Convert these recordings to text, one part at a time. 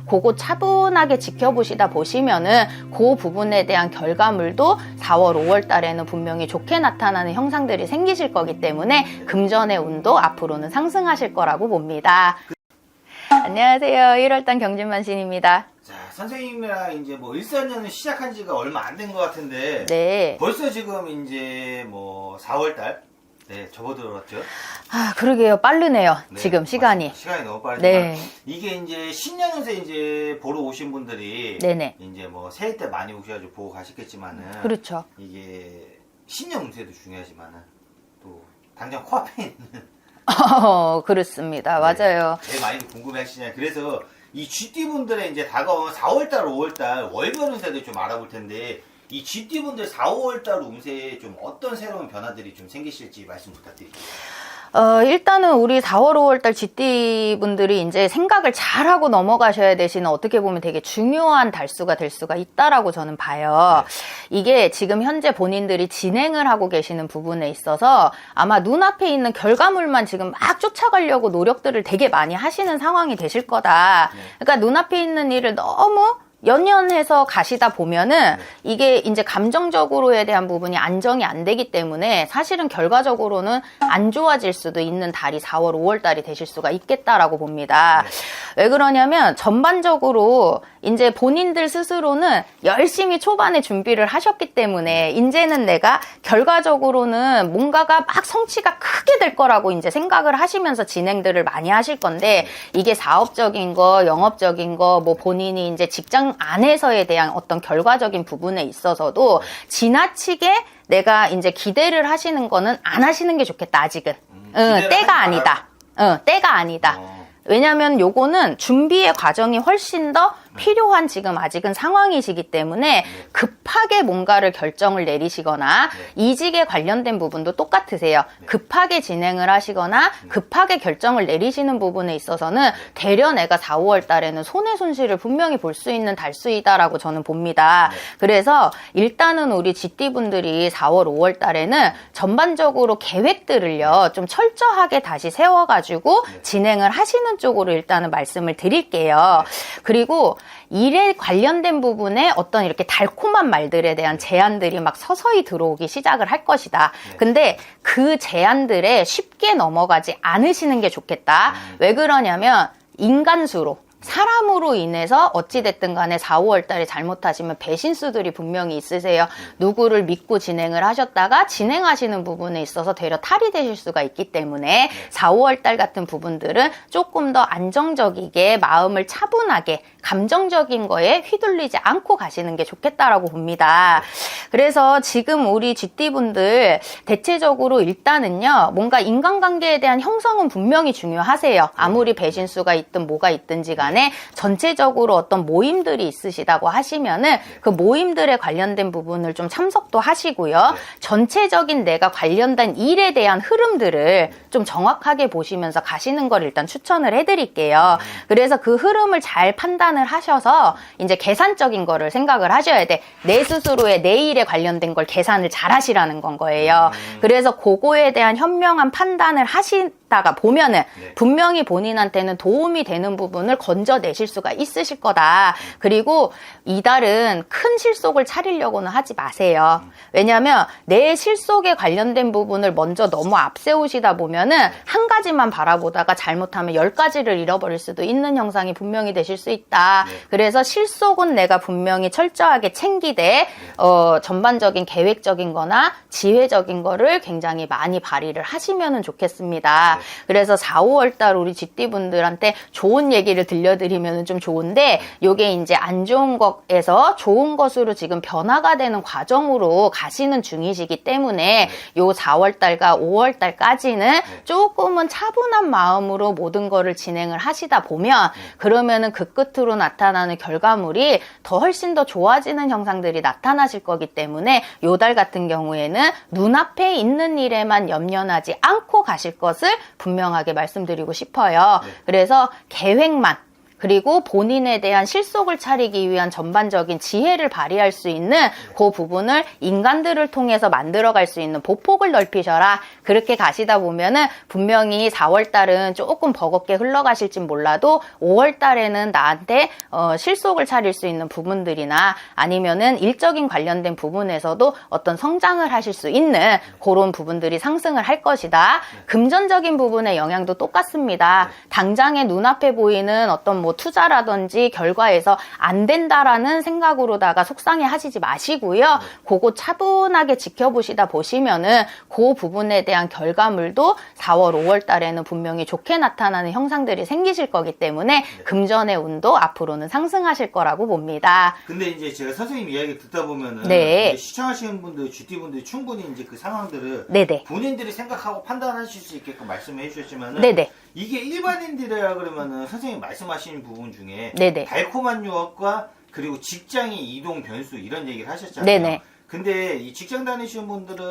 그거 차분하게 지켜보시다 보시면은 그 부분에 대한 결과물도 4월, 5월 달에는 분명히 좋게 나타나는 형상들이 생기실 거기 때문에 금전의 운도 앞으로는 상승하실 거라고 봅니다. 안녕하세요. 1월달 경진만신입니다. 자, 선생님이랑 이제 뭐 일사년을 시작한 지가 얼마 안 된 것 같은데 네. 벌써 지금 이제 뭐 4월달 접어들었죠? 아, 그러게요. 빠르네요. 네, 지금 시간이. 맞습니다. 시간이 너무 빠르지만 네. 이게 이제 신년운세 이제 보러 오신 분들이 네네. 이제 뭐 새해 때 많이 오셔가지고 보고 가셨겠지만은 그렇죠. 이게 신년 운세도 중요하지만은 또 당장 코앞에 있는 그렇습니다. 맞아요. 제일 많이 궁금해하시잖아요. 그래서 이 GT분들의 이제 다가온 4월달, 5월달 월별 운세도 좀 알아볼 텐데 이 GT분들 4, 5월달 운세에 좀 어떤 새로운 변화들이 좀 생기실지 말씀 부탁드릴게요. 일단은 우리 4월, 5월달 GT분들이 이제 생각을 잘하고 넘어가셔야 되시는 어떻게 보면 되게 중요한 달수가 될 수가 있다라고 저는 봐요. 이게 지금 현재 본인들이 진행을 하고 계시는 부분에 있어서 아마 눈앞에 있는 결과물만 지금 막 쫓아가려고 노력들을 되게 많이 하시는 상황이 되실 거다. 그러니까 눈앞에 있는 일을 너무 연연해서 가시다 보면은 이게 이제 감정적으로에 대한 부분이 안정이 안 되기 때문에 사실은 결과적으로는 안 좋아질 수도 있는 달이 4월, 5월 달이 되실 수가 있겠다라고 봅니다. 왜 그러냐면 전반적으로 이제 본인들 스스로는 열심히 초반에 준비를 하셨기 때문에 이제는 내가 결과적으로는 뭔가가 막 성취가 크게 될 거라고 이제 생각을 하시면서 진행들을 많이 하실 건데 이게 사업적인 거, 영업적인 거, 뭐 본인이 이제 직장 안에서에 대한 어떤 결과적인 부분에 있어서도 지나치게 내가 이제 기대를 하시는 거는 안 하시는 게 좋겠다, 아직은. 때가 아니다. 때가 아니다. 왜냐면 요거는 준비의 과정이 훨씬 더 필요한 지금 아직은 상황이시기 때문에 급하게 뭔가를 결정을 내리시거나 이직에 관련된 부분도 똑같으세요. 급하게 진행을 하시거나 급하게 결정을 내리시는 부분에 있어서는 대려 내가 4, 5월 달에는 손해 손실을 분명히 볼 수 있는 달수이다라고 저는 봅니다. 그래서 일단은 우리 GT분들이 4월, 5월 달에는 전반적으로 계획들을요 좀 철저하게 다시 세워가지고 진행을 하시는 쪽으로 일단은 말씀을 드릴게요. 그리고 일에 관련된 부분에 어떤 이렇게 달콤한 말들에 대한 제안들이 막 서서히 들어오기 시작을 할 것이다. 근데 그 제안들에 쉽게 넘어가지 않으시는 게 좋겠다. 왜 그러냐면 인간수로 사람으로 인해서 어찌됐든 간에 4, 5월 달에 잘못하시면 배신수들이 분명히 있으세요. 누구를 믿고 진행을 하셨다가 진행하시는 부분에 있어서 되려 탈이 되실 수가 있기 때문에 4, 5월 달 같은 부분들은 조금 더 안정적이게 마음을 차분하게 감정적인 거에 휘둘리지 않고 가시는 게 좋겠다라고 봅니다. 그래서 지금 우리 GT분들 대체적으로 일단은요 뭔가 인간관계에 대한 형성은 분명히 중요하세요. 아무리 배신수가 있든 뭐가 있든지 간에 전체적으로 어떤 모임들이 있으시다고 하시면은 그 모임들에 관련된 부분을 좀 참석도 하시고요. 전체적인 내가 관련된 일에 대한 흐름들을 좀 정확하게 보시면서 가시는 걸 일단 추천을 해드릴게요. 그래서 그 흐름을 잘 판단을 하셔서 이제 계산적인 거를 생각을 하셔야 돼. 내 스스로의 내 일에 관련된 걸 계산을 잘 하시라는 건 거예요. 그래서 그거에 대한 현명한 판단을 하시다가 보면은 분명히 본인한테는 도움이 되는 부분을 건져내실 수가 있으실 거다. 그리고 이달은 큰 실속을 차리려고는 하지 마세요. 왜냐하면 내 실속에 관련된 부분을 먼저 너무 앞세우시다 보면은 한 가지만 바라보다가 잘못하면 10가지를 잃어버릴 수도 있는 형상이 분명히 되실 수 있다. 그래서 실속은 내가 분명히 철저하게 챙기되 전반적인 계획적인 거나 지혜적인 거를 굉장히 많이 발휘를 하시면 좋겠습니다. 그래서 4, 5월 달 우리 GT분들한테 좋은 얘기를 들려드리면 좀 좋은데 요게 이제 안 좋은 것에서 좋은 것으로 지금 변화가 되는 과정으로 가시는 중이시기 때문에 요 4월 달과 5월 달까지는 조금은 차분한 마음으로 모든 거를 진행을 하시다 보면 그러면은 그 끝으로 나타나는 결과물이 더 훨씬 더 좋아지는 형상들이 나타나실 거기 때문에 요 달 같은 경우에는 눈앞에 있는 일에만 염려하지 않고 가실 것을 분명하게 말씀드리고 싶어요. 그래서 계획만 그리고 본인에 대한 실속을 차리기 위한 전반적인 지혜를 발휘할 수 있는 그 부분을 인간들을 통해서 만들어갈 수 있는 보폭을 넓히셔라. 그렇게 가시다 보면은 분명히 4월달은 조금 버겁게 흘러가실진 몰라도 5월달에는 나한테 실속을 차릴 수 있는 부분들이나 아니면은 일적인 관련된 부분에서도 어떤 성장을 하실 수 있는 그런 부분들이 상승을 할 것이다. 금전적인 부분의 영향도 똑같습니다. 당장에 눈앞에 보이는 어떤 뭐 투자라든지 결과에서 안 된다라는 생각으로다가 속상해 하시지 마시고요. 그거 차분하게 지켜보시다 보시면은 그 부분에 대한 결과물도 4월, 5월 달에는 분명히 좋게 나타나는 형상들이 생기실 거기 때문에 금전의 운도 앞으로는 상승하실 거라고 봅니다. 근데 이제 제가 선생님 이야기 듣다 보면은 네. 시청하시는 분들, GT분들이 충분히 이제 그 상황들을 네네. 본인들이 생각하고 판단하실 수 있게끔 말씀해 주셨지만은 네네. 이게 일반인들이라 그러면은 선생님 말씀하신 부분 중에 네네. 달콤한 유혹과 그리고 직장의 이동 변수 이런 얘기를 하셨잖아요. 네네. 근데 이 직장 다니시는 분들은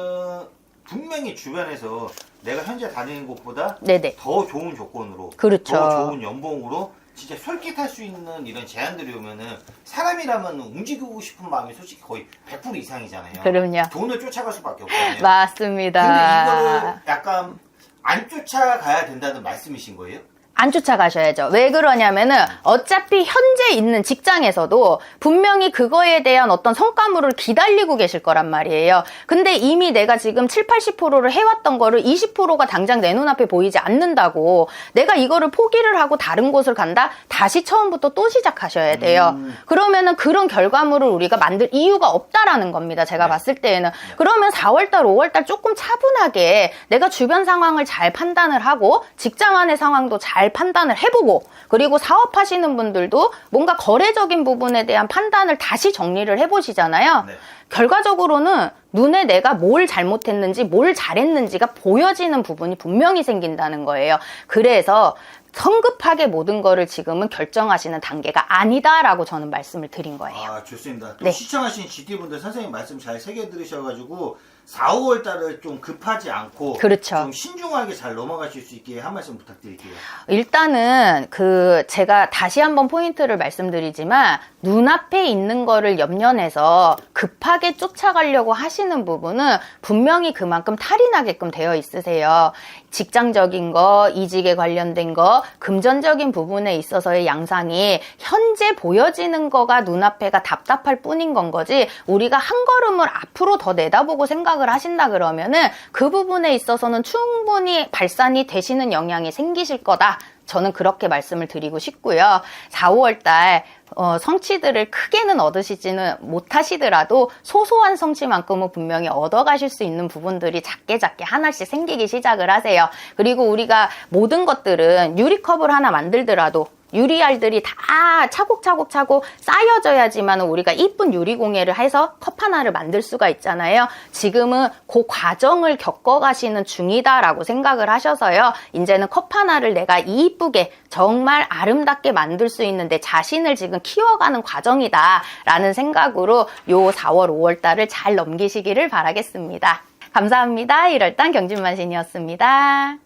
분명히 주변에서 내가 현재 다니는 곳보다 네네. 더 좋은 조건으로 그렇죠. 더 좋은 연봉으로 진짜 솔깃할 수 있는 이런 제안들이 오면은 사람이라면 움직이고 싶은 마음이 솔직히 거의 100% 이상이잖아요. 그럼요. 돈을 쫓아갈 수밖에 없잖아요. 맞습니다. 근데 이거를 약간 안 쫓아가야 된다는 말씀이신 거예요? 안 쫓아가셔야죠. 왜 그러냐면은 어차피 현재 있는 직장에서도 분명히 그거에 대한 어떤 성과물을 기다리고 계실 거란 말이에요. 근데 이미 내가 지금 7, 80%를 해왔던 거를 20%가 당장 내 눈앞에 보이지 않는다고 내가 이거를 포기를 하고 다른 곳을 간다? 다시 처음부터 또 시작하셔야 돼요. 그러면은 그런 결과물을 우리가 만들 이유가 없다라는 겁니다. 제가 봤을 때에는. 그러면 4월달, 5월달 조금 차분하게 내가 주변 상황을 잘 판단을 하고 직장 안의 상황도 잘 판단을 해보고 그리고 사업하시는 분들도 뭔가 거래적인 부분에 대한 판단을 다시 정리를 해보시잖아요. 네. 결과적으로는 눈에 내가 뭘 잘못했는지 뭘 잘했는지가 보여지는 부분이 분명히 생긴다는 거예요. 그래서 성급하게 모든 거를 지금은 결정하시는 단계가 아니다라고 저는 말씀을 드린 거예요. 아, 좋습니다. 또 네. 시청하신 GT분들 선생님 말씀 잘 새겨 들으셔가지고 4, 5월 달을 좀 급하지 않고 그렇죠. 좀 신중하게 잘 넘어가실 수 있게 한 말씀 부탁드릴게요. 일단은 제가 다시 한번 포인트를 말씀드리지만 눈앞에 있는 거를 염려해서 급하게 쫓아가려고 하시는 부분은 분명히 그만큼 탈이 나게끔 되어 있으세요. 직장적인 거, 이직에 관련된 거, 금전적인 부분에 있어서의 양상이 현재 보여지는 거가 눈앞에가 답답할 뿐인 건 거지 우리가 한 걸음을 앞으로 더 내다보고 생각을 하신다 그러면은 그 부분에 있어서는 충분히 발산이 되시는 영향이 생기실 거다. 저는 그렇게 말씀을 드리고 싶고요. 4, 5월 달 성취들을 크게는 얻으시지는 못하시더라도 소소한 성취만큼은 분명히 얻어가실 수 있는 부분들이 작게 하나씩 생기기 시작을 하세요. 그리고 우리가 모든 것들은 유리컵을 하나 만들더라도 유리알들이 다 차곡차곡 쌓여져야지만 우리가 이쁜 유리공예를 해서 컵 하나를 만들 수가 있잖아요. 지금은 그 과정을 겪어가시는 중이다라고 생각을 하셔서요. 이제는 컵 하나를 내가 이쁘게 정말 아름답게 만들 수 있는 내 자신을 지금 키워가는 과정이다라는 생각으로 요 4월, 5월 달을 잘 넘기시기를 바라겠습니다. 감사합니다. 1월달 경진만신이었습니다.